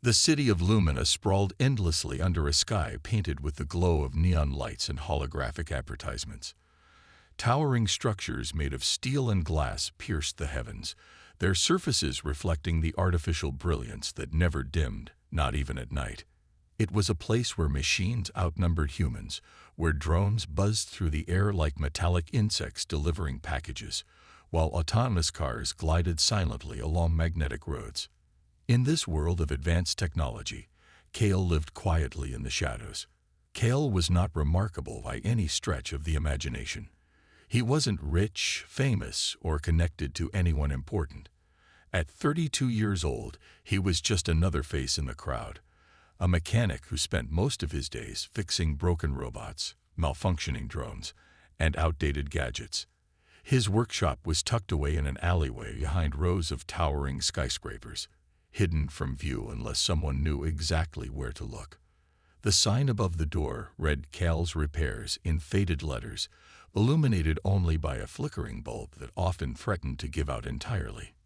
The city of Lumina sprawled endlessly under a sky painted with the glow of neon lights and holographic advertisements. Towering structures made of steel and glass pierced the heavens, their surfaces reflecting the artificial brilliance that never dimmed, not even at night. It was a place where machines outnumbered humans, where drones buzzed through the air like metallic insects delivering packages, while autonomous cars glided silently along magnetic roads. In this world of advanced technology, Kale lived quietly in the shadows. Kale was not remarkable by any stretch of the imagination. He wasn't rich, famous, or connected to anyone important. At 32 years old, he was just another face in the crowd, a mechanic who spent most of his days fixing broken robots, malfunctioning drones, and outdated gadgets. His workshop was tucked away in an alleyway behind rows of towering skyscrapers, hidden from view unless someone knew exactly where to look. The sign above the door read Cal's Repairs in faded letters, illuminated only by a flickering bulb that often threatened to give out entirely.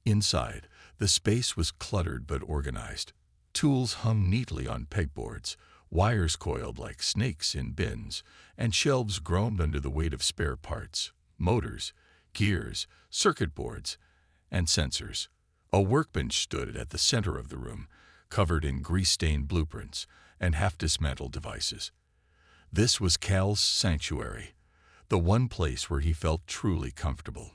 Inside, the space was cluttered but organized. Tools hung neatly on pegboards, wires coiled like snakes in bins, and shelves groaned under the weight of spare parts, motors, gears, circuit boards, and sensors. A workbench stood at the center of the room, covered in grease-stained blueprints and half-dismantled devices. This was Cal's sanctuary, the one place where he felt truly comfortable.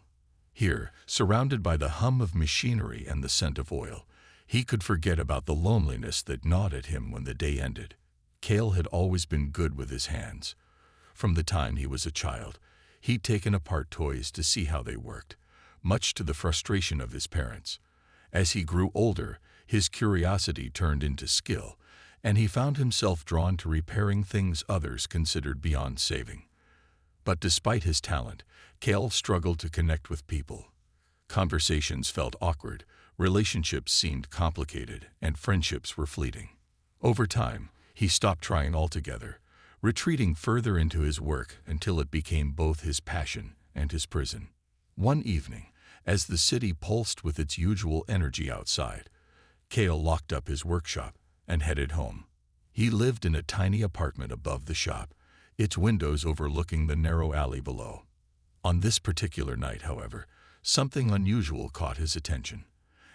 Here, surrounded by the hum of machinery and the scent of oil, he could forget about the loneliness that gnawed at him when the day ended. Cal had always been good with his hands. From the time he was a child, he'd taken apart toys to see how they worked, much to the frustration of his parents. As he grew older, his curiosity turned into skill, and he found himself drawn to repairing things others considered beyond saving. But despite his talent, Cal struggled to connect with people. Conversations felt awkward, relationships seemed complicated, and friendships were fleeting. Over time, he stopped trying altogether, retreating further into his work until it became both his passion and his prison. One evening, as the city pulsed with its usual energy outside, Cal locked up his workshop and headed home. He lived in a tiny apartment above the shop, its windows overlooking the narrow alley below. On this particular night, however, something unusual caught his attention.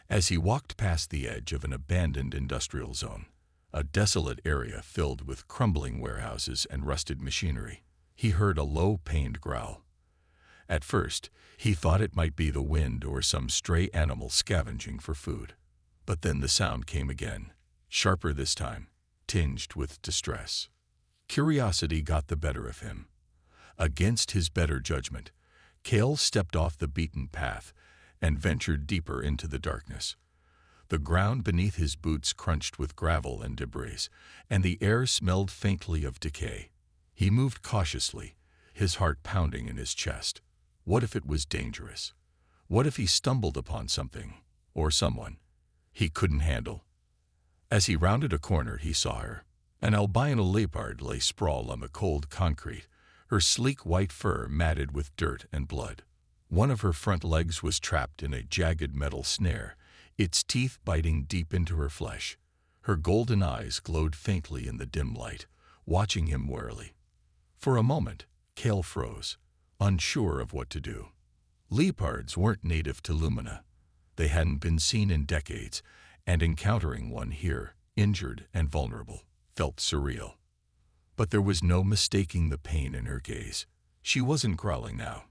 As he walked past the edge of an abandoned industrial zone, a desolate area filled with crumbling warehouses and rusted machinery, he heard a low-pained growl. At first, he thought it might be the wind or some stray animal scavenging for food. But then the sound came again, sharper this time, tinged with distress. Curiosity got the better of him. Against his better judgment, Cal stepped off the beaten path and ventured deeper into the darkness. The ground beneath his boots crunched with gravel and debris, and the air smelled faintly of decay. He moved cautiously, his heart pounding in his chest. What if it was dangerous? What if he stumbled upon something, or someone, he couldn't handle? As he rounded a corner, he saw her. An albino leopard lay sprawled on the cold concrete, her sleek white fur matted with dirt and blood. One of her front legs was trapped in a jagged metal snare, its teeth biting deep into her flesh. Her golden eyes glowed faintly in the dim light, watching him warily. For a moment, Cal froze, unsure of what to do. Leopards weren't native to Lumina. They hadn't been seen in decades, and encountering one here, injured and vulnerable, felt surreal. But there was no mistaking the pain in her gaze. She wasn't growling now.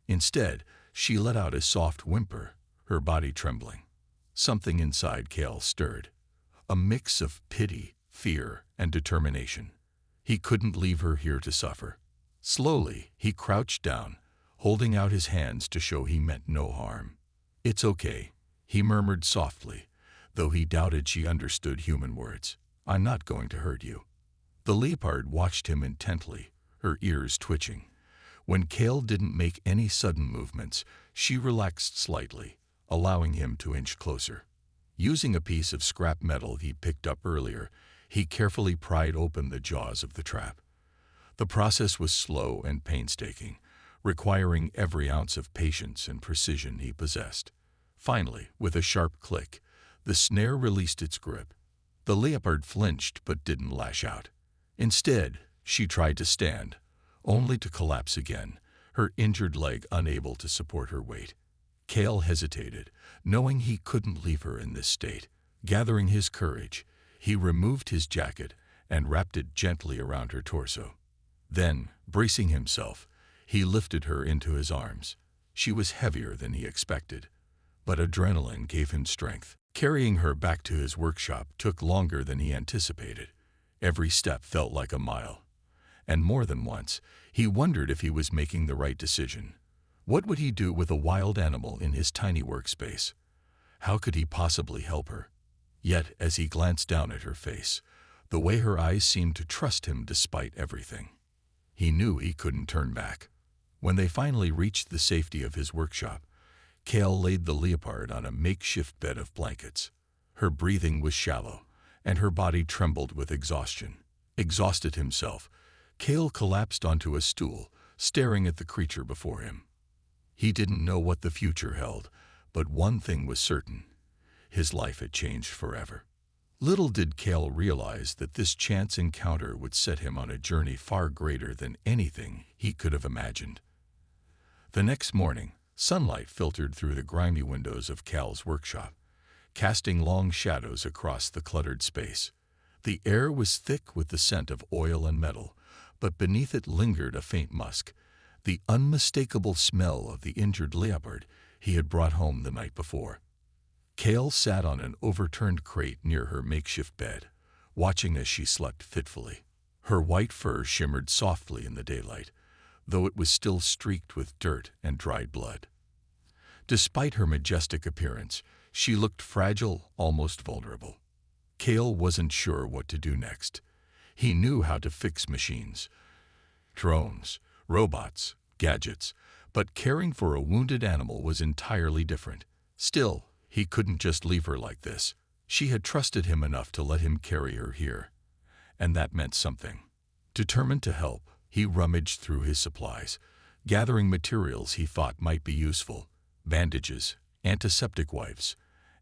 Instead, she let out a soft whimper, her body trembling. Something inside Cal stirred, a mix of pity, fear, and determination. He couldn't leave her here to suffer. Slowly, he crouched down, holding out his hands to show he meant no harm. "It's okay," he murmured softly, though he doubted she understood human words. "I'm not going to hurt you." The leopard watched him intently, her ears twitching. When Cal didn't make any sudden movements, she relaxed slightly, allowing him to inch closer. Using a piece of scrap metal he picked up earlier, he carefully pried open the jaws of the trap. The process was slow and painstaking, requiring every ounce of patience and precision he possessed. Finally, with a sharp click, the snare released its grip, The leopard flinched but didn't lash out. Instead, she tried to stand, only to collapse again, her injured leg unable to support her weight. Cale hesitated, knowing he couldn't leave her in this state. Gathering his courage, he removed his jacket and wrapped it gently around her torso. Then, bracing himself, he lifted her into his arms. She was heavier than he expected, but adrenaline gave him strength. Carrying her back to his workshop took longer than he anticipated. Every step felt like a mile, and more than once, he wondered if he was making the right decision. What would he do with a wild animal in his tiny workspace? How could he possibly help her? Yet, as he glanced down at her face, the way her eyes seemed to trust him despite everything, he knew he couldn't turn back. When they finally reached the safety of his workshop, Cale laid the leopard on a makeshift bed of blankets. Her breathing was shallow, and her body trembled with exhaustion. Exhausted himself, Cale collapsed onto a stool, staring at the creature before him. He didn't know what the future held, but one thing was certain: his life had changed forever. Little did Cale realize that this chance encounter would set him on a journey far greater than anything he could have imagined. The next morning, sunlight filtered through the grimy windows of Cale's workshop, casting long shadows across the cluttered space. The air was thick with the scent of oil and metal, but beneath it lingered a faint musk, the unmistakable smell of the injured leopard he had brought home the night before. Cale sat on an overturned crate near her makeshift bed, watching as she slept fitfully. Her white fur shimmered softly in the daylight, though it was still streaked with dirt and dried blood. Despite her majestic appearance, she looked fragile, almost vulnerable. Cale wasn't sure what to do next. He knew how to fix machines, drones, robots, gadgets, but caring for a wounded animal was entirely different. Still, he couldn't just leave her like this. She had trusted him enough to let him carry her here, and that meant something. Determined to help, he rummaged through his supplies, gathering materials he thought might be useful: bandages, antiseptic wipes,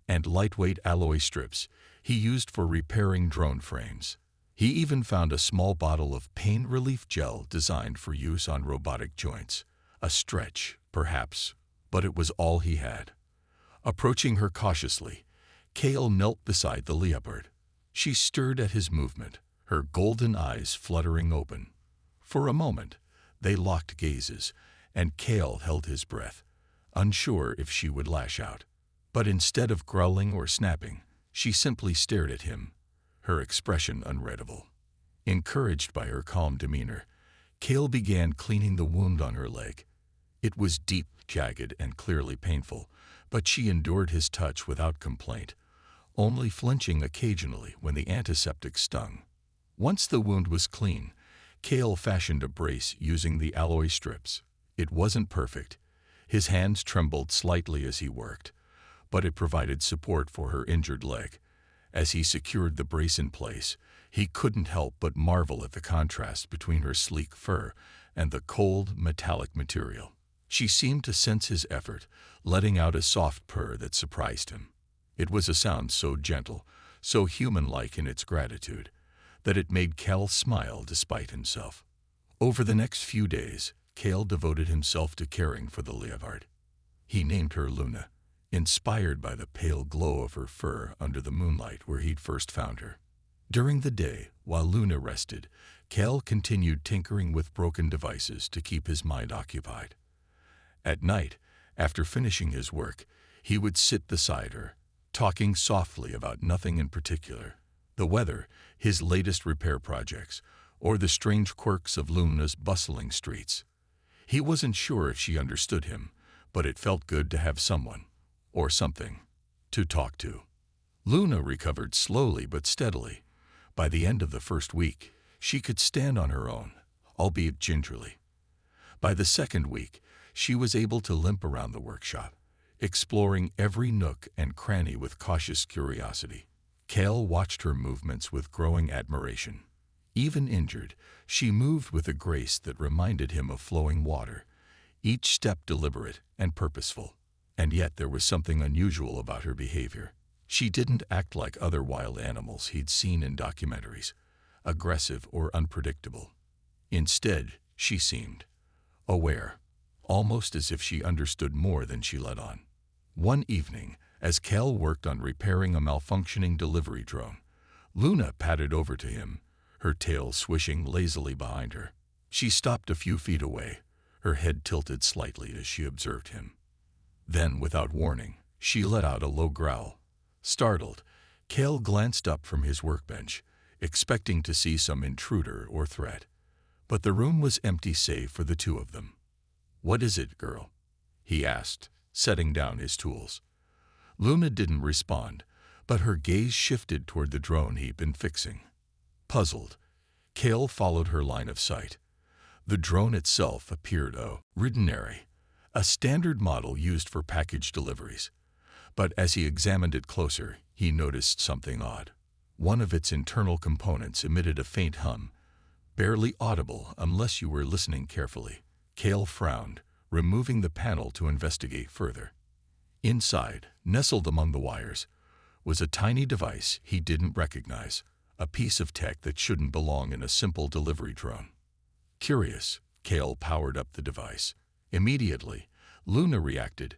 and lightweight alloy strips he used for repairing drone frames. He even found a small bottle of pain relief gel designed for use on robotic joints. A stretch, perhaps, but it was all he had. Approaching her cautiously, Cale knelt beside the leopard. She stirred at his movement, her golden eyes fluttering open. For a moment, they locked gazes, and Cale held his breath, unsure if she would lash out. But instead of growling or snapping, she simply stared at him, her expression unreadable. Encouraged by her calm demeanor, Cale began cleaning the wound on her leg. It was deep, jagged, and clearly painful, but she endured his touch without complaint, only flinching occasionally when the antiseptic stung. Once the wound was clean, Cale fashioned a brace using the alloy strips. It wasn't perfect. His hands trembled slightly as he worked, but it provided support for her injured leg. As he secured the brace in place, he couldn't help but marvel at the contrast between her sleek fur and the cold, metallic material. She seemed to sense his effort, letting out a soft purr that surprised him. It was a sound so gentle, so human-like in its gratitude, that it made Cale smile despite himself. Over the next few days, Cale devoted himself to caring for the leopard. He named her Luna, inspired by the pale glow of her fur under the moonlight where he'd first found her. During the day, while Luna rested, Cale continued tinkering with broken devices to keep his mind occupied. At night, after finishing his work, he would sit beside her, talking softly about nothing in particular: the weather, his latest repair projects, or the strange quirks of Luna's bustling streets. He wasn't sure if she understood him, but it felt good to have someone, or something, to talk to. Luna recovered slowly but steadily. By the end of the first week, she could stand on her own, albeit gingerly. By the second week, she was able to limp around the workshop, exploring every nook and cranny with cautious curiosity. Cale watched her movements with growing admiration. Even injured, she moved with a grace that reminded him of flowing water, each step deliberate and purposeful. And yet there was something unusual about her behavior. She didn't act like other wild animals he'd seen in documentaries, aggressive or unpredictable. Instead, she seemed aware, almost as if she understood more than she let on. One evening, as Kel worked on repairing a malfunctioning delivery drone, Luna padded over to him, her tail swishing lazily behind her. She stopped a few feet away, her head tilted slightly as she observed him. Then, without warning, she let out a low growl. Startled, Kel glanced up from his workbench, expecting to see some intruder or threat. But the room was empty save for the two of them. "What is it, girl?" he asked, setting down his tools. Luna didn't respond, but her gaze shifted toward the drone he'd been fixing. Puzzled, Kel followed her line of sight. The drone itself appeared ordinary, a standard model used for package deliveries. But as he examined it closer, he noticed something odd. One of its internal components emitted a faint hum, barely audible unless you were listening carefully. Kel frowned, removing the panel to investigate further. Inside, nestled among the wires, was a tiny device he didn't recognize, a piece of tech that shouldn't belong in a simple delivery drone. Curious, Kel powered up the device. Immediately, Luna reacted,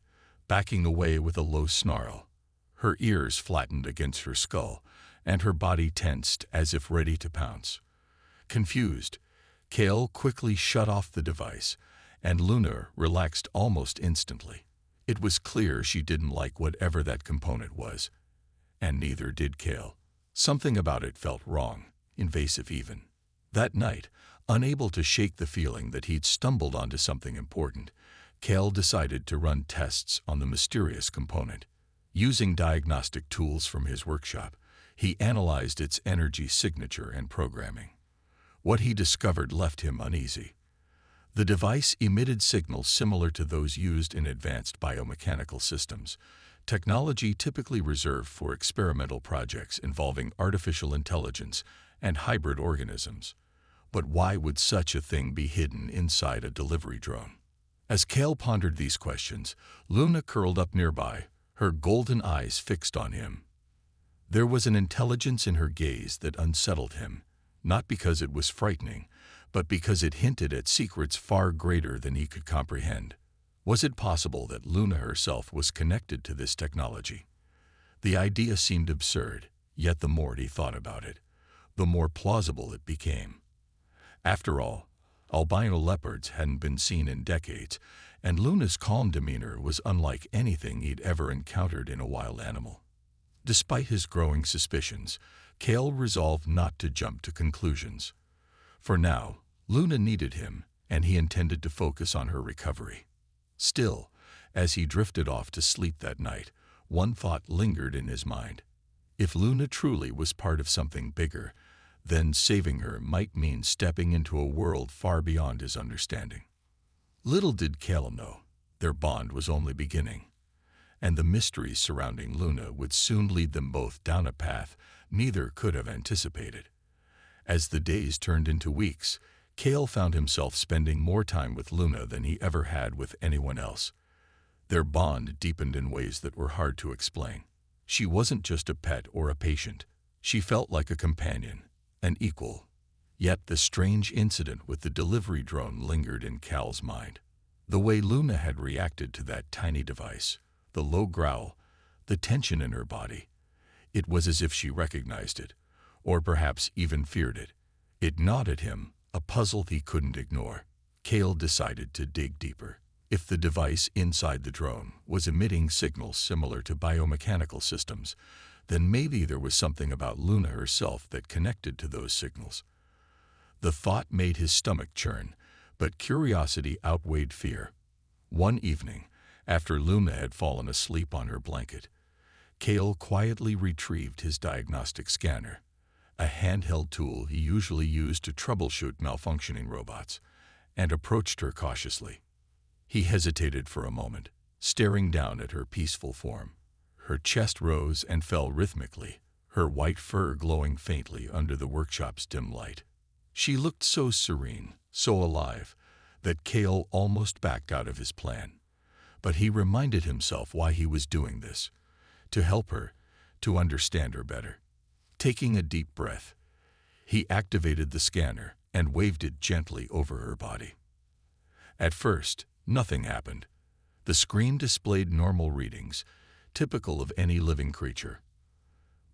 backing away with a low snarl. Her ears flattened against her skull, and her body tensed as if ready to pounce. Confused, Kel quickly shut off the device, and Luna relaxed almost instantly. It was clear she didn't like whatever that component was, and neither did Kel. Something about it felt wrong, invasive even. That night, unable to shake the feeling that he'd stumbled onto something important, Kel decided to run tests on the mysterious component. Using diagnostic tools from his workshop, he analyzed its energy signature and programming. What he discovered left him uneasy. The device emitted signals similar to those used in advanced biomechanical systems, technology typically reserved for experimental projects involving artificial intelligence and hybrid organisms. But why would such a thing be hidden inside a delivery drone? As Kel pondered these questions, Luna curled up nearby, her golden eyes fixed on him. There was an intelligence in her gaze that unsettled him, not because it was frightening, but because it hinted at secrets far greater than he could comprehend. Was it possible that Luna herself was connected to this technology? The idea seemed absurd, yet the more he thought about it, the more plausible it became. After all, albino leopards hadn't been seen in decades, and Luna's calm demeanor was unlike anything he'd ever encountered in a wild animal. Despite his growing suspicions, Kel resolved not to jump to conclusions. For now, Luna needed him, and he intended to focus on her recovery. Still, as he drifted off to sleep that night, one thought lingered in his mind. If Luna truly was part of something bigger, then saving her might mean stepping into a world far beyond his understanding. Little did Kel know, their bond was only beginning, and the mysteries surrounding Luna would soon lead them both down a path neither could have anticipated. As the days turned into weeks, Kel found himself spending more time with Luna than he ever had with anyone else. Their bond deepened in ways that were hard to explain. She wasn't just a pet or a patient. She felt like a companion, an equal. Yet the strange incident with the delivery drone lingered in Cal's mind. The way Luna had reacted to that tiny device, the low growl, the tension in her body. It was as if she recognized it, or perhaps even feared it. It gnawed at him, a puzzle he couldn't ignore. Kel decided to dig deeper. If the device inside the drone was emitting signals similar to biomechanical systems, then maybe there was something about Luna herself that connected to those signals. The thought made his stomach churn, but curiosity outweighed fear. One evening, after Luna had fallen asleep on her blanket, Kel quietly retrieved his diagnostic scanner, a handheld tool he usually used to troubleshoot malfunctioning robots, and approached her cautiously. He hesitated for a moment, staring down at her peaceful form. Her chest rose and fell rhythmically, her white fur glowing faintly under the workshop's dim light. She looked so serene, so alive, that Kel almost backed out of his plan. But he reminded himself why he was doing this: to help her, to understand her better. Taking a deep breath, he activated the scanner and waved it gently over her body. At first, nothing happened. The screen displayed normal readings, typical of any living creature.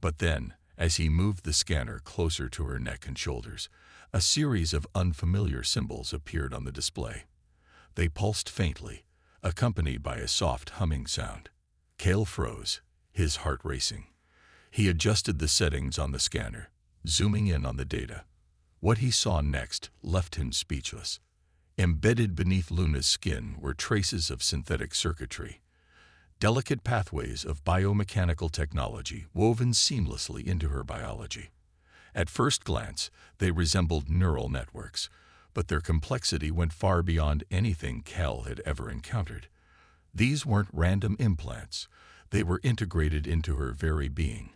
But then, as he moved the scanner closer to her neck and shoulders, a series of unfamiliar symbols appeared on the display. They pulsed faintly, accompanied by a soft humming sound. Cale froze, his heart racing. He adjusted the settings on the scanner, zooming in on the data. What he saw next left him speechless. Embedded beneath Luna's skin were traces of synthetic circuitry, delicate pathways of biomechanical technology woven seamlessly into her biology. At first glance, they resembled neural networks, but their complexity went far beyond anything Cale had ever encountered. These weren't random implants. They were integrated into her very being,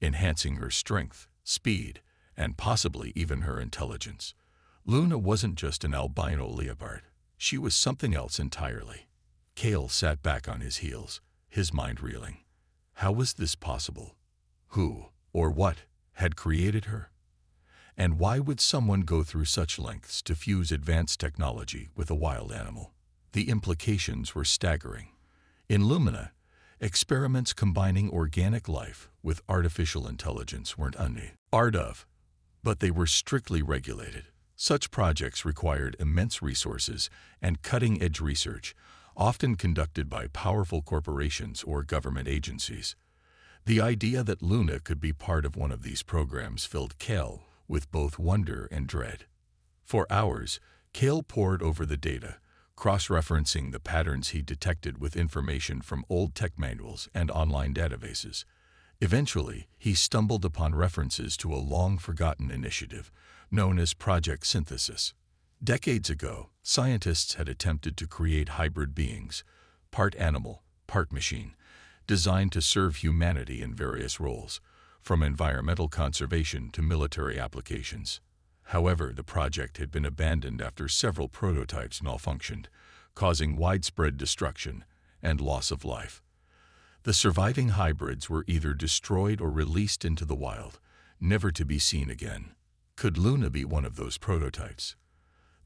enhancing her strength, speed, and possibly even her intelligence. Luna wasn't just an albino leopard. She was something else entirely. Cale sat back on his heels, his mind reeling. How was this possible? Who, or what, had created her? And why would someone go through such lengths to fuse advanced technology with a wild animal? The implications were staggering. In Lumina, experiments combining organic life with artificial intelligence weren't unheard of, but they were strictly regulated. Such projects required immense resources and cutting-edge research, often conducted by powerful corporations or government agencies. The idea that Luna could be part of one of these programs filled Cale with both wonder and dread. For hours, Cale pored over the data, cross-referencing the patterns he detected with information from old tech manuals and online databases. Eventually, he stumbled upon references to a long-forgotten initiative known as Project Synthesis. Decades ago, scientists had attempted to create hybrid beings, part animal, part machine, designed to serve humanity in various roles, from environmental conservation to military applications. However, the project had been abandoned after several prototypes malfunctioned, causing widespread destruction and loss of life. The surviving hybrids were either destroyed or released into the wild, never to be seen again. Could Luna be one of those prototypes?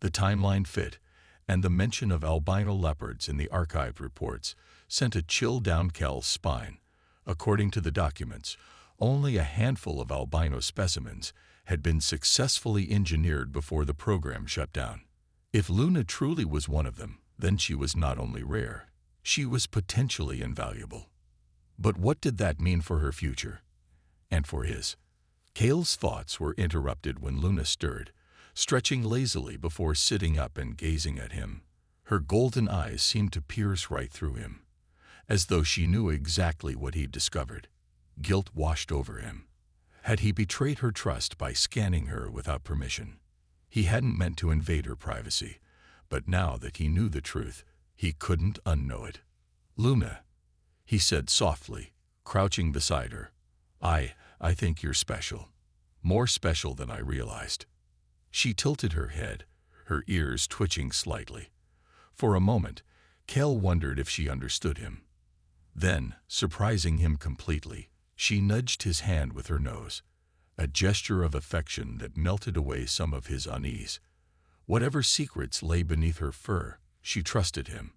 The timeline fit, and the mention of albino leopards in the archived reports sent a chill down Cale's spine. According to the documents, only a handful of albino specimens had been successfully engineered before the program shut down. If Luna truly was one of them, then she was not only rare, she was potentially invaluable. But what did that mean for her future? And for his? Cale's thoughts were interrupted when Luna stirred, stretching lazily before sitting up and gazing at him. Her golden eyes seemed to pierce right through him, as though she knew exactly what he'd discovered. Guilt washed over him. Had he betrayed her trust by scanning her without permission? He hadn't meant to invade her privacy, but now that he knew the truth, he couldn't unknow it. "Luna," he said softly, crouching beside her. I think you're special. More special than I realized." She tilted her head, her ears twitching slightly. For a moment, Cale wondered if she understood him. Then, surprising him completely, she nudged his hand with her nose, a gesture of affection that melted away some of his unease. Whatever secrets lay beneath her fur, she trusted him.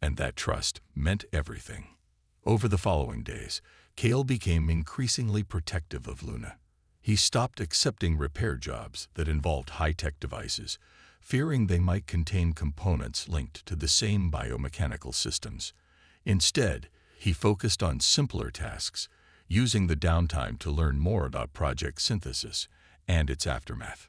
And that trust meant everything. Over the following days, Cale became increasingly protective of Luna. He stopped accepting repair jobs that involved high-tech devices, fearing they might contain components linked to the same biomechanical systems. Instead, he focused on simpler tasks, using the downtime to learn more about Project Synthesis and its aftermath.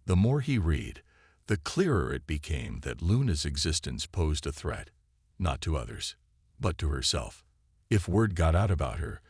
The more he read, the clearer it became that Luna's existence posed a threat, not to others, but to herself. If word got out about her,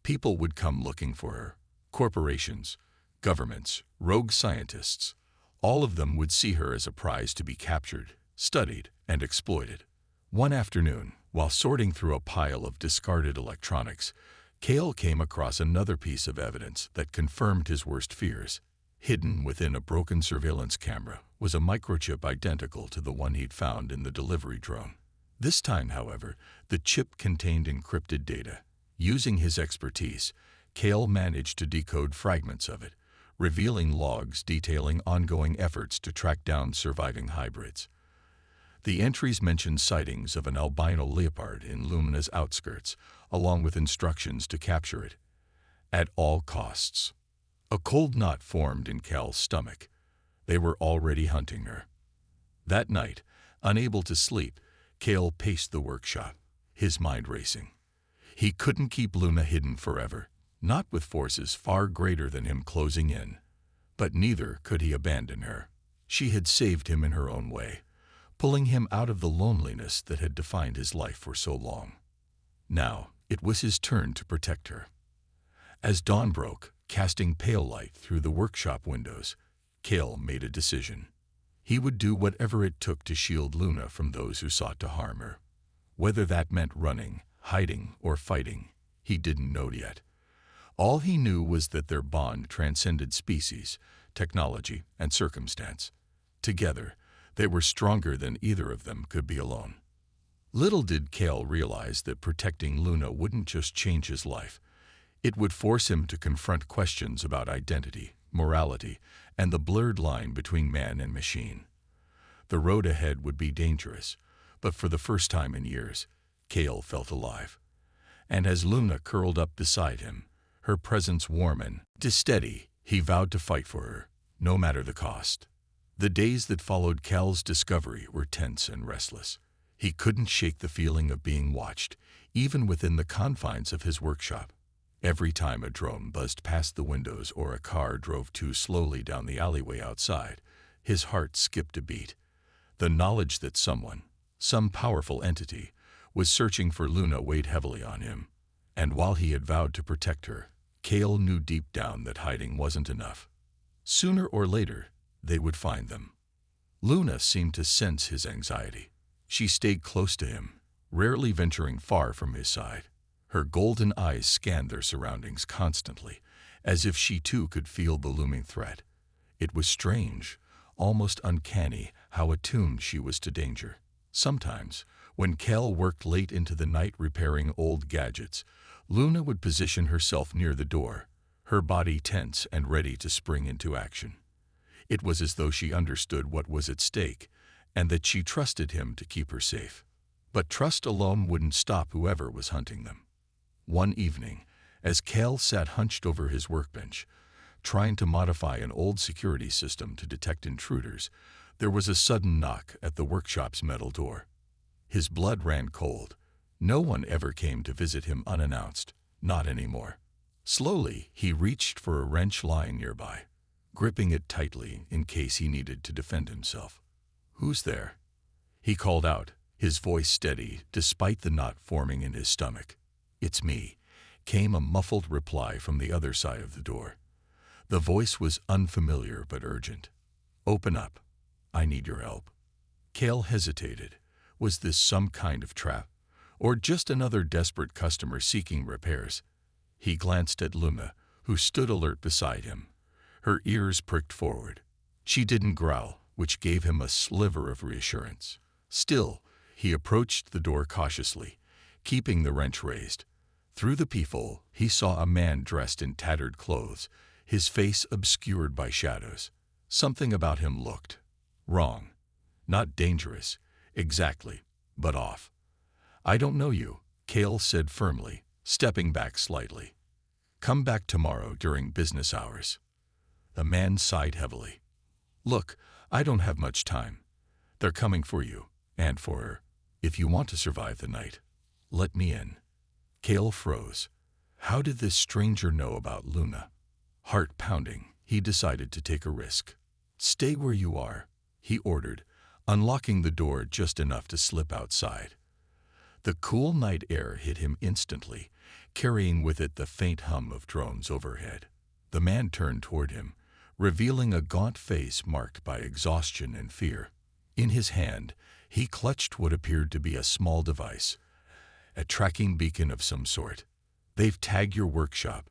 people would come looking for her. Corporations, governments, rogue scientists, all of them would see her as a prize to be captured, studied, and exploited. One afternoon, while sorting through a pile of discarded electronics, Cale came across another piece of evidence that confirmed his worst fears. Hidden within a broken surveillance camera was a microchip identical to the one he'd found in the delivery drone. This time, however, the chip contained encrypted data. Using his expertise, Kale managed to decode fragments of it, revealing logs detailing ongoing efforts to track down surviving hybrids. The entries mentioned sightings of an albino leopard in Lumina's outskirts, along with instructions to capture it at all costs. A cold knot formed in Cal's stomach. They were already hunting her. That night, unable to sleep, Cale paced the workshop, his mind racing. He couldn't keep Luna hidden forever, not with forces far greater than him closing in. But neither could he abandon her. She had saved him in her own way, pulling him out of the loneliness that had defined his life for so long. Now, it was his turn to protect her. As dawn broke, casting pale light through the workshop windows, Cale made a decision. He would do whatever it took to shield Luna from those who sought to harm her. Whether that meant running, hiding, or fighting, he didn't know yet. All he knew was that their bond transcended species, technology, and circumstance. Together, they were stronger than either of them could be alone. Little did Cale realize that protecting Luna wouldn't just change his life. It would force him to confront questions about identity, morality, and the blurred line between man and machine. The road ahead would be dangerous, but for the first time in years, Cale felt alive. And as Luna curled up beside him, her presence warm and steady, he vowed to fight for her, no matter the cost. The days that followed Cal's discovery were tense and restless. He couldn't shake the feeling of being watched, even within the confines of his workshop. Every time a drone buzzed past the windows or a car drove too slowly down the alleyway outside, his heart skipped a beat. The knowledge that someone, some powerful entity, was searching for Luna weighed heavily on him. And while he had vowed to protect her, Cale knew deep down that hiding wasn't enough. Sooner or later, they would find them. Luna seemed to sense his anxiety. She stayed close to him, rarely venturing far from his side. Her golden eyes scanned their surroundings constantly, as if she too could feel the looming threat. It was strange, almost uncanny, how attuned she was to danger. Sometimes, when Cale worked late into the night repairing old gadgets, Luna would position herself near the door, her body tense and ready to spring into action. It was as though she understood what was at stake, and that she trusted him to keep her safe. But trust alone wouldn't stop whoever was hunting them. One evening, as Cale sat hunched over his workbench, trying to modify an old security system to detect intruders, there was a sudden knock at the workshop's metal door. His blood ran cold. No one ever came to visit him unannounced, not anymore. Slowly, he reached for a wrench lying nearby, gripping it tightly in case he needed to defend himself. "Who's there?" he called out, his voice steady despite the knot forming in his stomach. "It's me," came a muffled reply from the other side of the door. The voice was unfamiliar but urgent. "Open up. I need your help." Cale hesitated. Was this some kind of trap, or just another desperate customer seeking repairs? He glanced at Luna, who stood alert beside him. Her ears pricked forward. She didn't growl, which gave him a sliver of reassurance. Still, he approached the door cautiously, keeping the wrench raised. Through the peephole, he saw a man dressed in tattered clothes, his face obscured by shadows. Something about him looked wrong. Not dangerous, exactly, but off. "I don't know you," Cale said firmly, stepping back slightly. "Come back tomorrow during business hours." The man sighed heavily. "Look, I don't have much time. They're coming for you, and for her. If you want to survive the night, let me in." Cale froze. How did this stranger know about Luna? Heart pounding, he decided to take a risk. "Stay where you are," he ordered, unlocking the door just enough to slip outside. The cool night air hit him instantly, carrying with it the faint hum of drones overhead. The man turned toward him, revealing a gaunt face marked by exhaustion and fear. In his hand, he clutched what appeared to be a small device, a tracking beacon of some sort. "They've tagged your workshop,"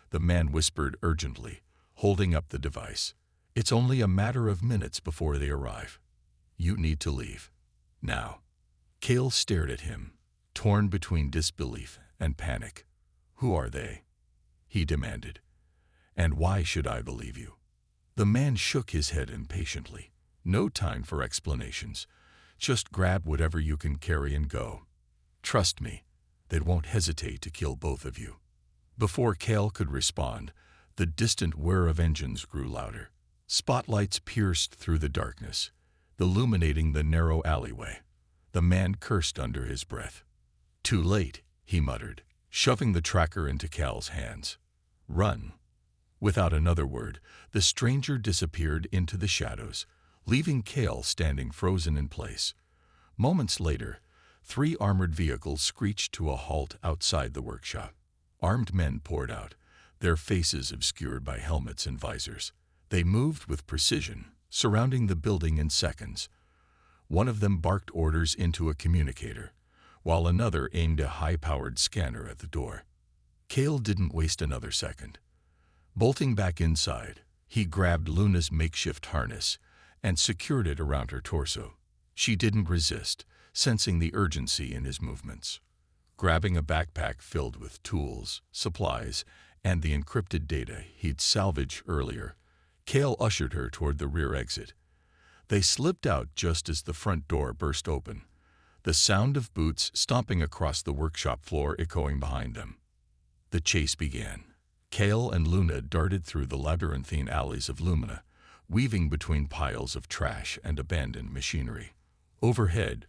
the man whispered urgently, holding up the device. "It's only a matter of minutes before they arrive. You need to leave. Now." Cale stared at him, torn between disbelief and panic. "Who are they?" he demanded. And why should I believe you? The man shook his head impatiently. No time for explanations. Just grab whatever you can carry and go. Trust me, they won't hesitate to kill both of you. Before Cale could respond, the distant whir of engines grew louder. Spotlights pierced through the darkness, illuminating the narrow alleyway. The man cursed under his breath. Too late, he muttered, shoving the tracker into Cal's hands. Run. Without another word, the stranger disappeared into the shadows, leaving Cale standing frozen in place. Moments later, 3 armored vehicles screeched to a halt outside the workshop. Armed men poured out, their faces obscured by helmets and visors. They moved with precision, surrounding the building in seconds. One of them barked orders into a communicator, while another aimed a high-powered scanner at the door. Cale didn't waste another second. Bolting back inside, he grabbed Luna's makeshift harness and secured it around her torso. She didn't resist, sensing the urgency in his movements. Grabbing a backpack filled with tools, supplies, and the encrypted data he'd salvaged earlier, Cale ushered her toward the rear exit. They slipped out just as the front door burst open, the sound of boots stomping across the workshop floor echoing behind them. The chase began. Cale and Luna darted through the labyrinthine alleys of Lumina, weaving between piles of trash and abandoned machinery. Overhead,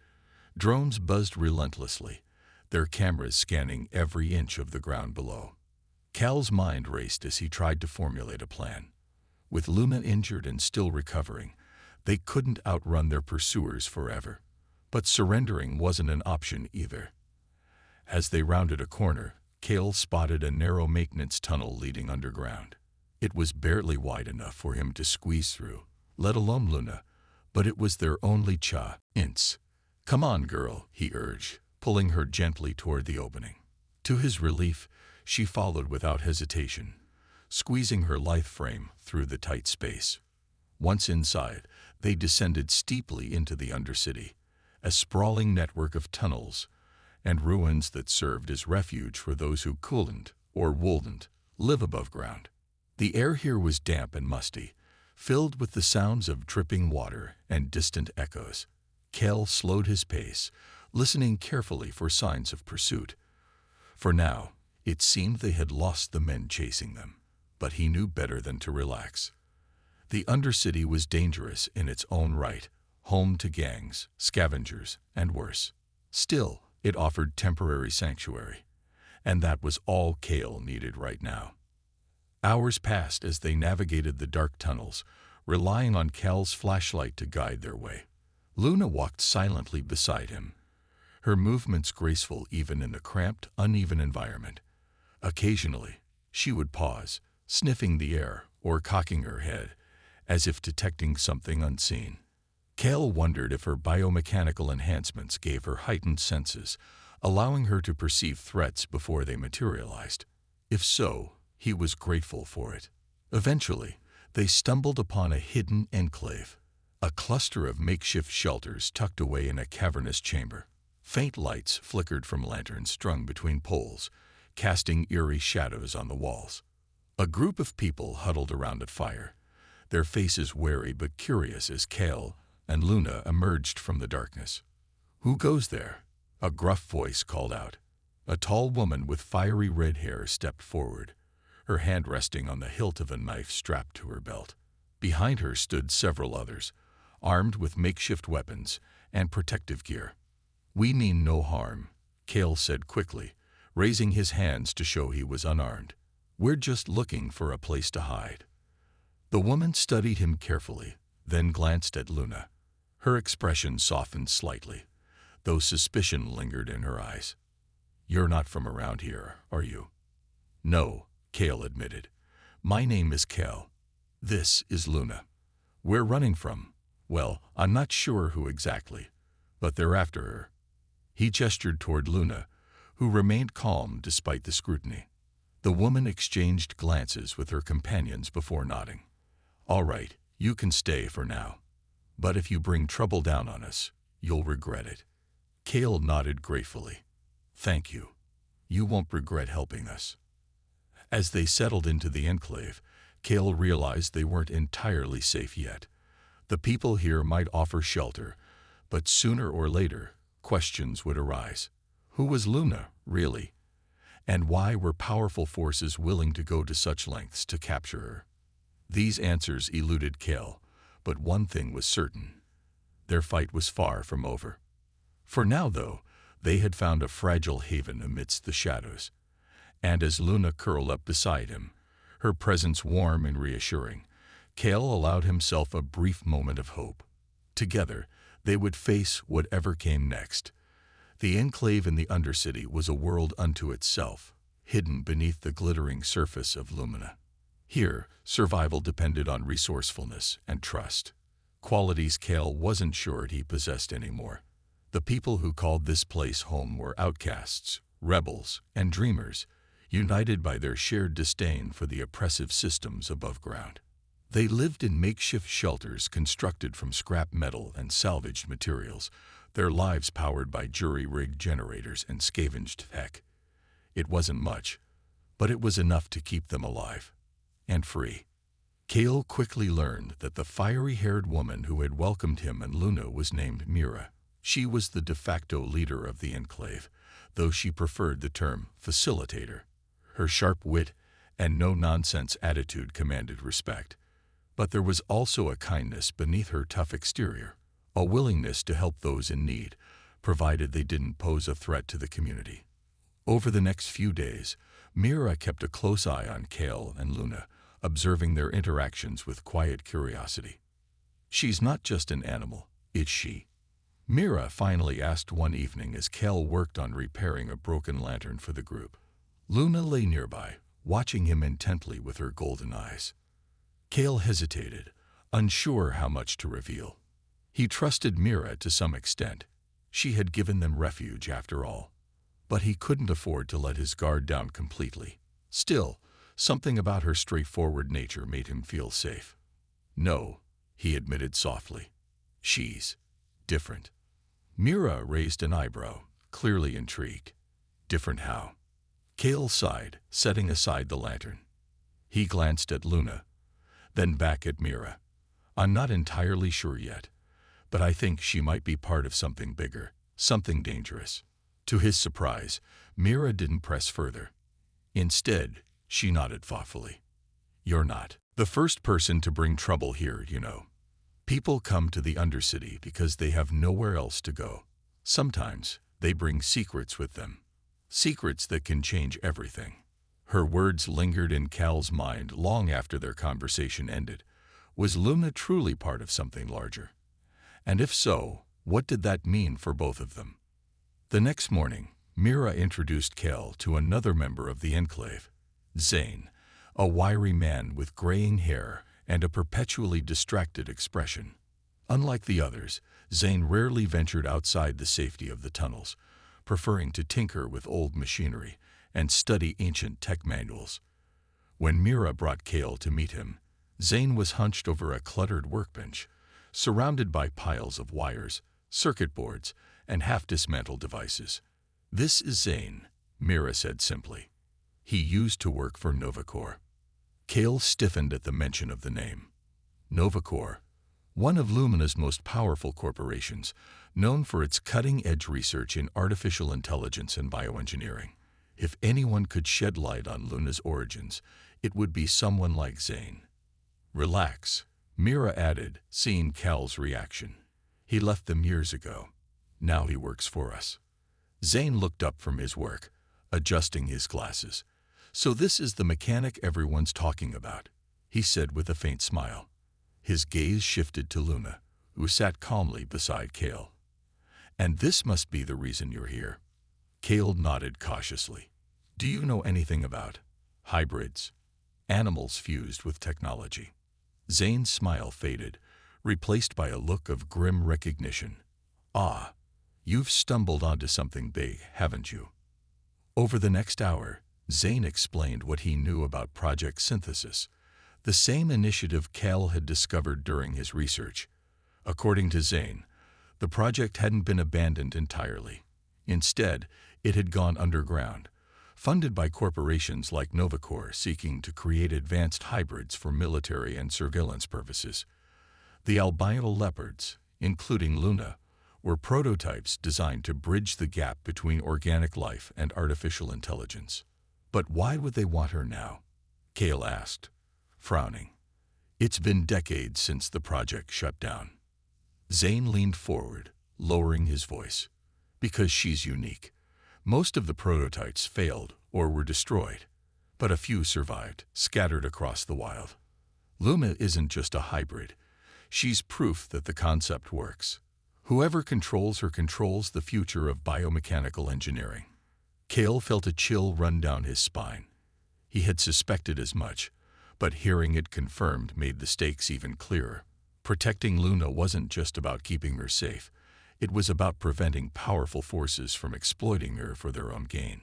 drones buzzed relentlessly, their cameras scanning every inch of the ground below. Cal's mind raced as he tried to formulate a plan. With Luna injured and still recovering, they couldn't outrun their pursuers forever. But surrendering wasn't an option either. As they rounded a corner, Cale spotted a narrow maintenance tunnel leading underground. It was barely wide enough for him to squeeze through, let alone Luna, but it was their only chance. Come on, girl, he urged, pulling her gently toward the opening. To his relief, she followed without hesitation, squeezing her lithe frame through the tight space. Once inside, they descended steeply into the Undercity, a sprawling network of tunnels and ruins that served as refuge for those who couldn't or wouldn't live above ground. The air here was damp and musty, filled with the sounds of dripping water and distant echoes. Cale slowed his pace, listening carefully for signs of pursuit. For now, it seemed they had lost the men chasing them, but he knew better than to relax. The Undercity was dangerous in its own right, home to gangs, scavengers, and worse. Still, it offered temporary sanctuary, and that was all Cale needed right now. Hours passed as they navigated the dark tunnels, relying on Cal's flashlight to guide their way. Luna walked silently beside him, her movements graceful even in the cramped, uneven environment. Occasionally, she would pause, sniffing the air or cocking her head, as if detecting something unseen. Cale wondered if her biomechanical enhancements gave her heightened senses, allowing her to perceive threats before they materialized. If so, he was grateful for it. Eventually, they stumbled upon a hidden enclave, a cluster of makeshift shelters tucked away in a cavernous chamber. Faint lights flickered from lanterns strung between poles, casting eerie shadows on the walls. A group of people huddled around a fire, their faces wary but curious as Cale and Luna emerged from the darkness. "Who goes there?" a gruff voice called out. A tall woman with fiery red hair stepped forward, her hand resting on the hilt of a knife strapped to her belt. Behind her stood several others, armed with makeshift weapons and protective gear. "We mean no harm," Cale said quickly, raising his hands to show he was unarmed. "We're just looking for a place to hide." The woman studied him carefully, then glanced at Luna. Her expression softened slightly, though suspicion lingered in her eyes. "You're not from around here, are you?" "No," Cale admitted. "My name is Cale. This is Luna. We're running from, well, I'm not sure who exactly, but they're after her." He gestured toward Luna, who remained calm despite the scrutiny. The woman exchanged glances with her companions before nodding. "All right, you can stay for now. But if you bring trouble down on us, you'll regret it." Cale nodded gratefully. "Thank you. You won't regret helping us." As they settled into the enclave, Kale realized they weren't entirely safe yet. The people here might offer shelter, but sooner or later, questions would arise. Who was Luna, really? And why were powerful forces willing to go to such lengths to capture her? These answers eluded Kale, but one thing was certain. Their fight was far from over. For now, though, they had found a fragile haven amidst the shadows. And as Luna curled up beside him, her presence warm and reassuring, Kale allowed himself a brief moment of hope. Together, they would face whatever came next. The enclave in the Undercity was a world unto itself, hidden beneath the glittering surface of Lumina. Here, survival depended on resourcefulness and trust, qualities Kale wasn't sure he possessed anymore. The people who called this place home were outcasts, rebels, and dreamers, united by their shared disdain for the oppressive systems above ground. They lived in makeshift shelters constructed from scrap metal and salvaged materials, their lives powered by jury-rigged generators and scavenged tech. It wasn't much, but it was enough to keep them alive and free. Kale quickly learned that the fiery-haired woman who had welcomed him and Luna was named Mira. She was the de facto leader of the enclave, though she preferred the term facilitator. Her sharp wit and no-nonsense attitude commanded respect. But there was also a kindness beneath her tough exterior, a willingness to help those in need, provided they didn't pose a threat to the community. Over the next few days, Mira kept a close eye on Kale and Luna, observing their interactions with quiet curiosity. "She's not just an animal, it's she," Mira finally asked one evening as Kale worked on repairing a broken lantern for the group. Luna lay nearby, watching him intently with her golden eyes. Kale hesitated, unsure how much to reveal. He trusted Mira to some extent. She had given them refuge after all. But he couldn't afford to let his guard down completely. Still, something about her straightforward nature made him feel safe. "No," he admitted softly. "She's different." Mira raised an eyebrow, clearly intrigued. "Different how?" Kale sighed, setting aside the lantern. He glanced at Luna, then back at Mira. "I'm not entirely sure yet, but I think she might be part of something bigger, something dangerous." To his surprise, Mira didn't press further. Instead, she nodded thoughtfully. "You're not the first person to bring trouble here, you know. People come to the Undercity because they have nowhere else to go. Sometimes they bring secrets with them, secrets that can change everything." Her words lingered in Cal's mind long after their conversation ended. Was Luna truly part of something larger? And if so, what did that mean for both of them? The next morning, Mira introduced Cal to another member of the enclave, Zane, a wiry man with graying hair and a perpetually distracted expression. Unlike the others, Zane rarely ventured outside the safety of the tunnels, preferring to tinker with old machinery and study ancient tech manuals. When Mira brought Kale to meet him, Zane was hunched over a cluttered workbench, surrounded by piles of wires, circuit boards, and half-dismantled devices. "This is Zane," Mira said simply. "He used to work for Novacore." Kale stiffened at the mention of the name. Novacore, one of Lumina's most powerful corporations, known for its cutting-edge research in artificial intelligence and bioengineering. If anyone could shed light on Luna's origins, it would be someone like Zane. "Relax," Mira added, seeing Cal's reaction. "He left them years ago. Now he works for us." Zane looked up from his work, adjusting his glasses. "So this is the mechanic everyone's talking about," he said with a faint smile. His gaze shifted to Luna, who sat calmly beside Kale. "And this must be the reason you're here." Kale nodded cautiously. "Do you know anything about hybrids? Animals fused with technology?" Zane's smile faded, replaced by a look of grim recognition. "Ah, you've stumbled onto something big, haven't you?" Over the next hour, Zane explained what he knew about Project Synthesis, the same initiative Cal had discovered during his research. According to Zane, the project hadn't been abandoned entirely. Instead, it had gone underground, funded by corporations like Novacore seeking to create advanced hybrids for military and surveillance purposes. The albino leopards, including Luna, were prototypes designed to bridge the gap between organic life and artificial intelligence. But why would they want her now? Cale asked, frowning. It's been decades since the project shut down. Zane leaned forward, lowering his voice. Because she's unique. Most of the prototypes failed or were destroyed, but a few survived, scattered across the wild. Luna isn't just a hybrid. She's proof that the concept works. Whoever controls her controls the future of biomechanical engineering. Cale felt a chill run down his spine. He had suspected as much, but hearing it confirmed made the stakes even clearer. Protecting Luna wasn't just about keeping her safe. It was about preventing powerful forces from exploiting her for their own gain.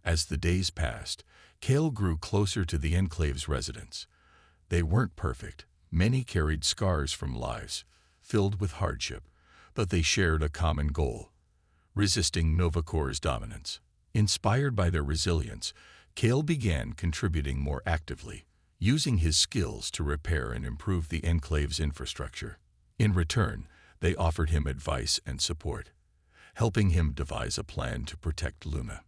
As the days passed, Cale grew closer to the Enclave's residents. They weren't perfect. Many carried scars from lives filled with hardship, but they shared a common goal: resisting Novacore's dominance. Inspired by their resilience, Cale began contributing more actively, using his skills to repair and improve the Enclave's infrastructure. In return, they offered him advice and support, helping him devise a plan to protect Luna.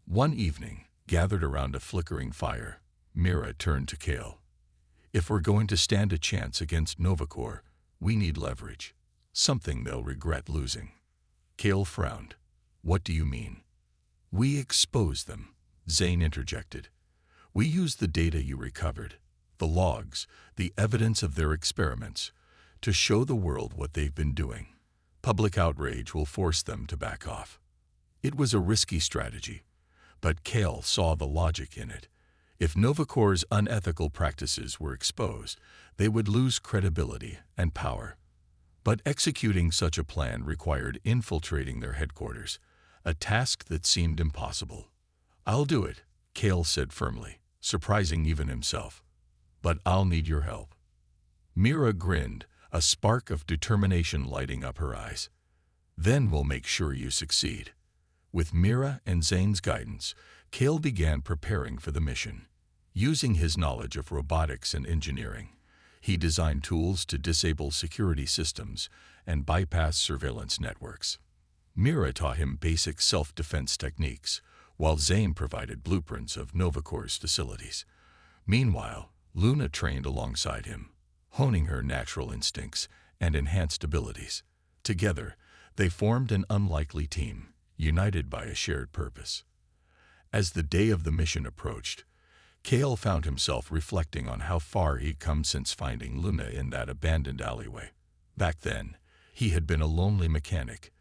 One evening, gathered around a flickering fire, Mira turned to Cale. If we're going to stand a chance against Novacore, we need leverage, something they'll regret losing. Cale frowned. What do you mean? We expose them, Zane interjected. We use the data you recovered, the logs, the evidence of their experiments, to show the world what they've been doing. Public outrage will force them to back off. It was a risky strategy, but Cale saw the logic in it. If Novacore's unethical practices were exposed, they would lose credibility and power. But executing such a plan required infiltrating their headquarters, a task that seemed impossible. I'll do it, Cale said firmly, surprising even himself. But I'll need your help. Mira grinned, a spark of determination lighting up her eyes. Then we'll make sure you succeed. With Mira and Zane's guidance, Cale began preparing for the mission. Using his knowledge of robotics and engineering, he designed tools to disable security systems and bypass surveillance networks. Mira taught him basic self-defense techniques, while Zane provided blueprints of Novacore's facilities. Meanwhile, Luna trained alongside him, honing her natural instincts and enhanced abilities. Together, they formed an unlikely team, united by a shared purpose. As the day of the mission approached, Cale found himself reflecting on how far he'd come since finding Luna in that abandoned alleyway. Back then, he had been a lonely mechanic,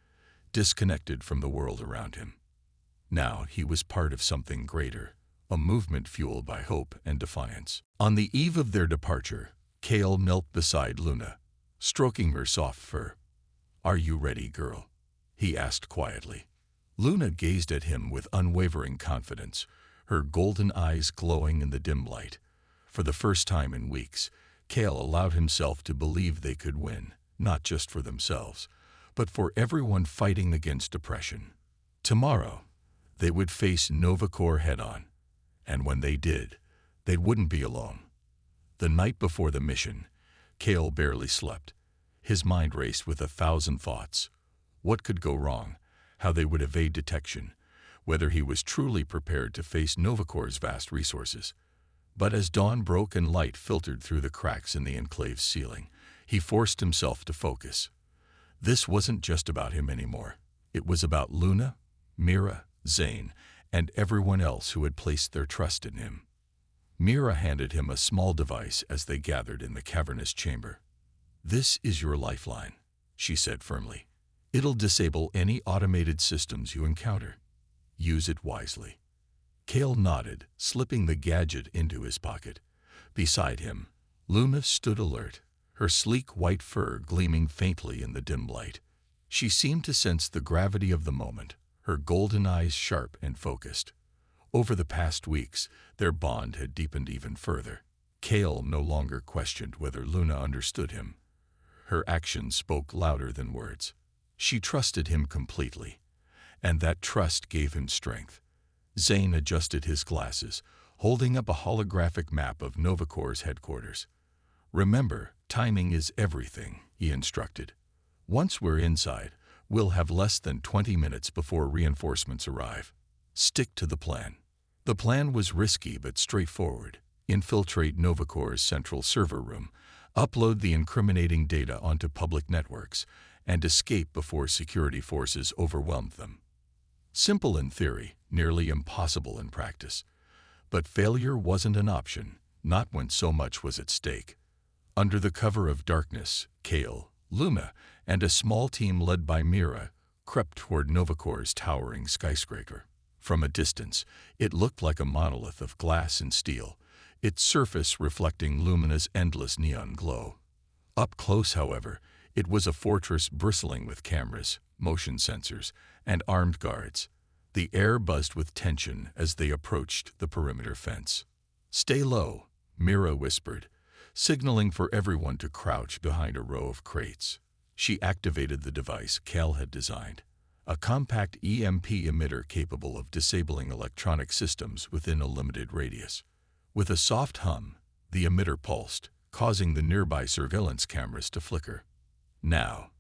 disconnected from the world around him. Now he was part of something greater, a movement fueled by hope and defiance. On the eve of their departure, Cale knelt beside Luna, stroking her soft fur. "Are you ready, girl?" he asked quietly. Luna gazed at him with unwavering confidence, her golden eyes glowing in the dim light. For the first time in weeks, Cale allowed himself to believe they could win, not just for themselves, but for everyone fighting against oppression. Tomorrow, they would face Novacore head-on, and when they did, they wouldn't be alone. The night before the mission, Cale barely slept. His mind raced with 1,000 thoughts. What could go wrong? How they would evade detection? Whether he was truly prepared to face Novacore's vast resources? But as dawn broke and light filtered through the cracks in the enclave's ceiling, he forced himself to focus. This wasn't just about him anymore. It was about Luna, Mira, Zane, and everyone else who had placed their trust in him. Mira handed him a small device as they gathered in the cavernous chamber. "This is your lifeline," she said firmly. "It'll disable any automated systems you encounter. Use it wisely." Cale nodded, slipping the gadget into his pocket. Beside him, Luna stood alert, her sleek white fur gleaming faintly in the dim light. She seemed to sense the gravity of the moment, her golden eyes sharp and focused. Over the past weeks, their bond had deepened even further. Cale no longer questioned whether Luna understood him. Her actions spoke louder than words. She trusted him completely, and that trust gave him strength. Zane adjusted his glasses, holding up a holographic map of Novacor's headquarters. "Remember, timing is everything," he instructed. "Once we're inside, we'll have less than 20 minutes before reinforcements arrive. Stick to the plan." The plan was risky but straightforward. Infiltrate Novacor's central server room, upload the incriminating data onto public networks, and escape before security forces overwhelmed them. Simple in theory, nearly impossible in practice. But failure wasn't an option, not when so much was at stake. Under the cover of darkness, Kale, Luna, and a small team led by Mira crept toward Novacor's towering skyscraper. From a distance, it looked like a monolith of glass and steel, its surface reflecting Lumina's endless neon glow. Up close, however, it was a fortress bristling with cameras, motion sensors, and armed guards. The air buzzed with tension as they approached the perimeter fence. "Stay low," Mira whispered, signaling for everyone to crouch behind a row of crates. She activated the device Cal had designed, a compact EMP emitter capable of disabling electronic systems within a limited radius. With a soft hum, the emitter pulsed, causing the nearby surveillance cameras to flicker. "Now,"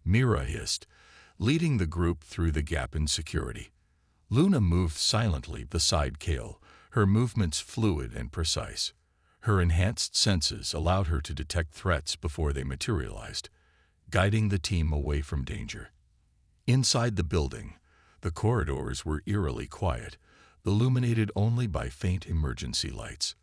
Mira hissed, leading the group through the gap in security. Luna moved silently beside Kale, her movements fluid and precise. Her enhanced senses allowed her to detect threats before they materialized, guiding the team away from danger. Inside the building, the corridors were eerily quiet, illuminated only by faint emergency lights.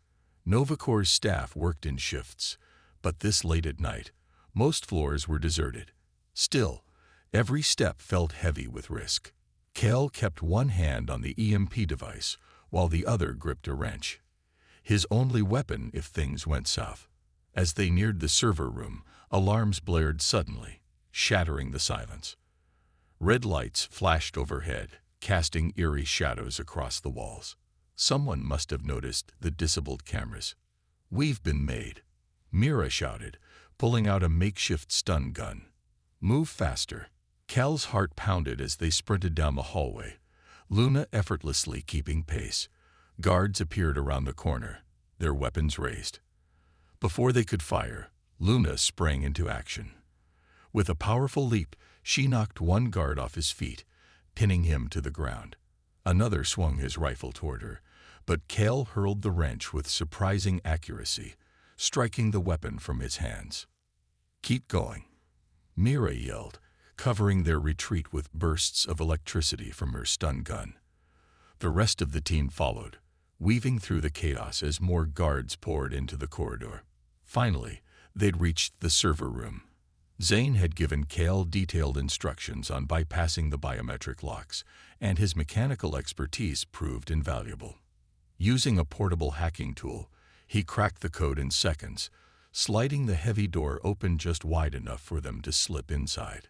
Novacor's staff worked in shifts, but this late at night, most floors were deserted. Still, every step felt heavy with risk. Kel kept one hand on the EMP device, while the other gripped a wrench. His only weapon if things went south. As they neared the server room, alarms blared suddenly, shattering the silence. Red lights flashed overhead, casting eerie shadows across the walls. Someone must have noticed the disabled cameras. "We've been made," Mira shouted, pulling out a makeshift stun gun. "Move faster." Cal's heart pounded as they sprinted down the hallway, Luna effortlessly keeping pace. Guards appeared around the corner, their weapons raised. Before they could fire, Luna sprang into action. With a powerful leap, she knocked one guard off his feet, pinning him to the ground. Another swung his rifle toward her, but Cal hurled the wrench with surprising accuracy, striking the weapon from his hands. "Keep going," Mira yelled, covering their retreat with bursts of electricity from her stun gun. The rest of the team followed, weaving through the chaos as more guards poured into the corridor. Finally, they'd reached the server room. Zane had given Kale detailed instructions on bypassing the biometric locks, and his mechanical expertise proved invaluable. Using a portable hacking tool, he cracked the code in seconds, sliding the heavy door open just wide enough for them to slip inside.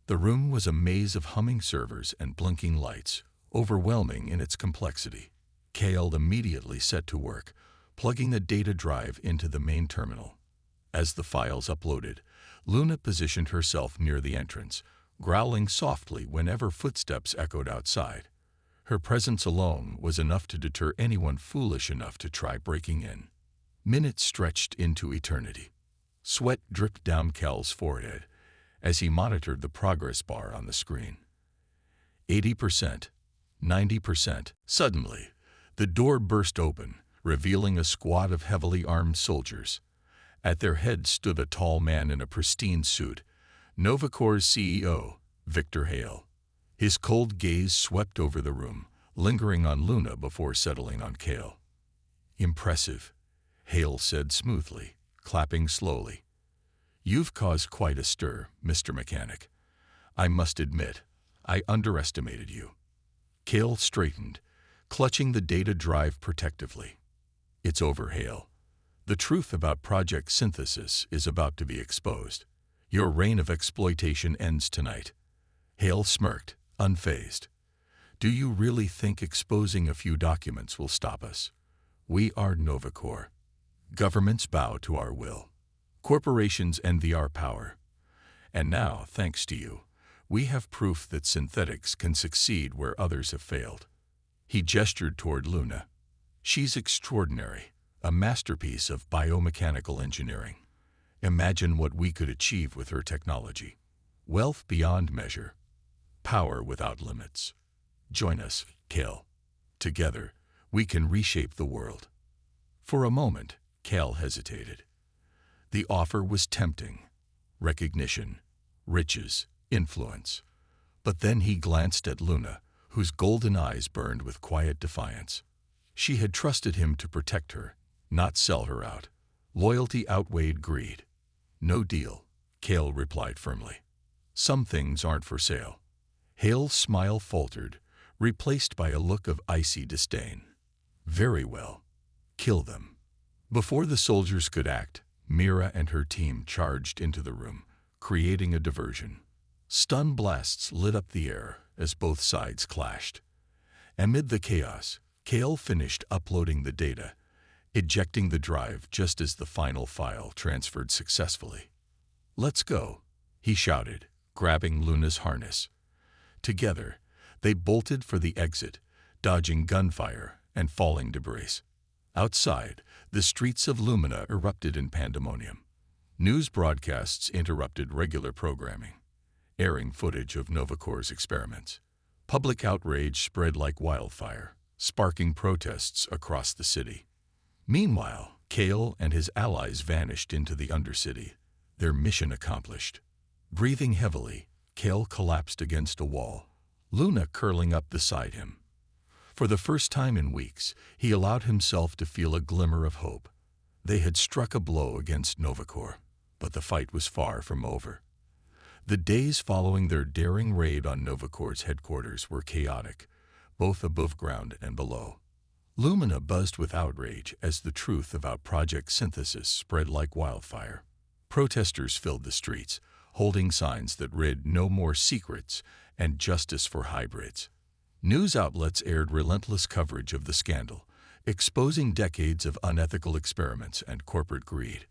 The room was a maze of humming servers and blinking lights, overwhelming in its complexity. Kale immediately set to work, plugging the data drive into the main terminal. As the files uploaded, Luna positioned herself near the entrance, growling softly whenever footsteps echoed outside. Her presence alone was enough to deter anyone foolish enough to try breaking in. Minutes stretched into eternity. Sweat dripped down Cal's forehead as he monitored the progress bar on the screen. 80%, 90%. Suddenly, the door burst open, revealing a squad of heavily armed soldiers. At their head stood a tall man in a pristine suit, Novacor's CEO, Victor Hale. His cold gaze swept over the room, lingering on Luna before settling on Kale. "Impressive," Hale said smoothly, clapping slowly. "You've caused quite a stir, Mr. Mechanic. I must admit, I underestimated you." Kale straightened, clutching the data drive protectively. "It's over, Hale. The truth about Project Synthesis is about to be exposed. Your reign of exploitation ends tonight." Hale smirked, unfazed. "Do you really think exposing a few documents will stop us? We are Novacor. Governments bow to our will. Corporations envy our power. And now, thanks to you, we have proof that synthetics can succeed where others have failed." He gestured toward Luna. She's extraordinary, a masterpiece of biomechanical engineering. Imagine what we could achieve with her technology. Wealth beyond measure, power without limits. Join us, Kale. Together, we can reshape the world. For a moment, Kale hesitated. The offer was tempting. Recognition, riches, influence. But then he glanced at Luna, whose golden eyes burned with quiet defiance. She had trusted him to protect her, not sell her out. Loyalty outweighed greed. No deal, Kale replied firmly. Some things aren't for sale. Hale's smile faltered, replaced by a look of icy disdain. Very well. Kill them. Before the soldiers could act, Mira and her team charged into the room, creating a diversion. Stun blasts lit up the air as both sides clashed. Amid the chaos, Kale finished uploading the data, ejecting the drive just as the final file transferred successfully. "Let's go," he shouted, grabbing Luna's harness. Together, they bolted for the exit, dodging gunfire and falling debris. Outside, the streets of Lumina erupted in pandemonium. News broadcasts interrupted regular programming, airing footage of Novacore's experiments. Public outrage spread like wildfire, sparking protests across the city. Meanwhile, Kale and his allies vanished into the Undercity, their mission accomplished. Breathing heavily, Kale collapsed against a wall, Luna curling up beside him. For the first time in weeks, he allowed himself to feel a glimmer of hope. They had struck a blow against Novacore, but the fight was far from over. The days following their daring raid on Novacore's headquarters were chaotic, both above ground and below. Lumina buzzed with outrage as the truth about Project Synthesis spread like wildfire. Protesters filled the streets, holding signs that read "No more secrets" and "Justice for hybrids." News outlets aired relentless coverage of the scandal, exposing decades of unethical experiments and corporate greed.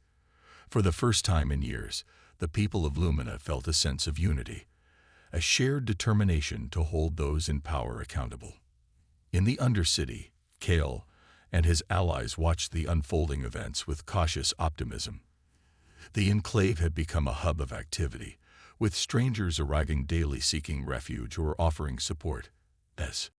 For the first time in years, the people of Lumina felt a sense of unity, a shared determination to hold those in power accountable. In the Undercity, Kale and his allies watched the unfolding events with cautious optimism. The enclave had become a hub of activity, with strangers arriving daily seeking refuge or offering support. As